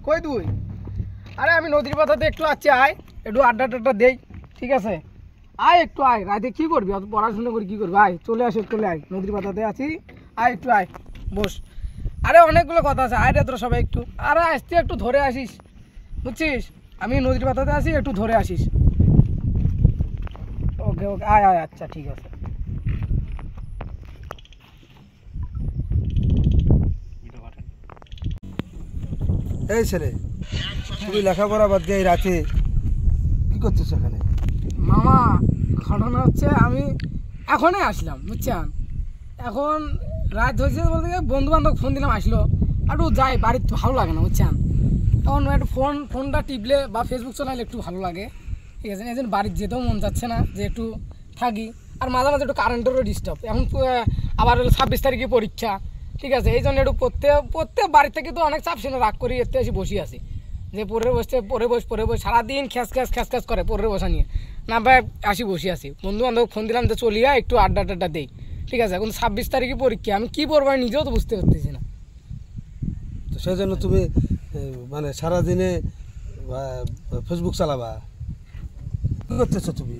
কই তুই? আরে আমি নদীর পাতাতে একটু আছি, আয় একটু আড্ডা টাড্ডা দেই, ঠিক আছে? আয় একটু আয়, রাতে কি করবি? অত পড়াশোনা করে কি করবি? আয় চলে আসে, চলে আয়, নদীর পাতাতে আছি, আয় একটু আয়, বস। আরে অনেকগুলো কথা আছে, আয় রে তোরা সবাই একটু। আরে আসতে একটু ধরে আসিস, বুঝছিস? আমি নদীর পাতাতে আছি, একটু ধরে আসিস। ওকে ওকে, আয় আয়, আচ্ছা ঠিক আছে। এই ছেলে, তুমি লেখাপড়া বাদ দিয়ে এই রাতে কি করতেছ এখানে? মামা, ঘটনা হচ্ছে আমি এখনই আসলাম, বুঝছেন? এখন রাত হয়েছে বলতে গিয়ে বন্ধু বান্ধব ফোন দিলাম, আসলো একটু যাই, বাড়িতে ভালো লাগে না, বুঝছেন? তখন একটু ফোনটা টিপলে বা ফেসবুক চালাইলে একটু ভালো লাগে, ঠিক আছে? এই জন্য বাড়িতে যেতেও মন যাচ্ছে না, যে একটু থাকি। আর মাঝে মাঝে একটু কারেন্টেরও ডিস্টার্ব, এখন আবার হলো 26 তারিখে পরীক্ষা, ঠিক আছে? এই জন্য একটু প্রত্যেক বাড়ি থেকে তো অনেক চাপ ছিল, রাগ করি এতে এসে বসে আছি, যে পরে বস সারাদিন খ্যাস করে পরে বসা নিয়ে, না ভাই আসি বসে আছি। বন্ধু বান্ধব ফোন দিলাম যে চলিয়া একটু আড্ডা টাড্ডা দেই, ঠিক আছে? এখন 26 তারিখে পরীক্ষা, আমি কী পড়বো আমি নিজেও তো বুঝতে পারতেছি না। তো সেই জন্য তুমি মানে সারাদিনে ফেসবুক চালাবা? কি করতেছো তুমি?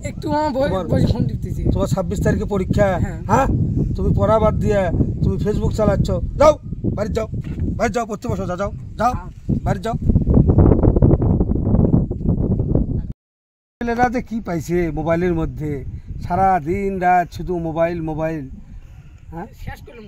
একটু আমার বসে ফোন টিপতেছি। তোমার 26 তারিখে পরীক্ষা, হ্যাঁ। হ্যাঁ? তুমি পড়া বাদ দিয়ে তুমি ফেসবুক চালাচ্ছ? যাও বাড়ি যাও, বাড়ি যাও, পড়তে বসো, যাও যাও বাড়ি যাও। ছেলেরা যে কি পাইছে মোবাইলের মধ্যে, সারা দিন রাত শুধু মোবাইল মোবাইল, হ্যাঁ? শেষ করলাম।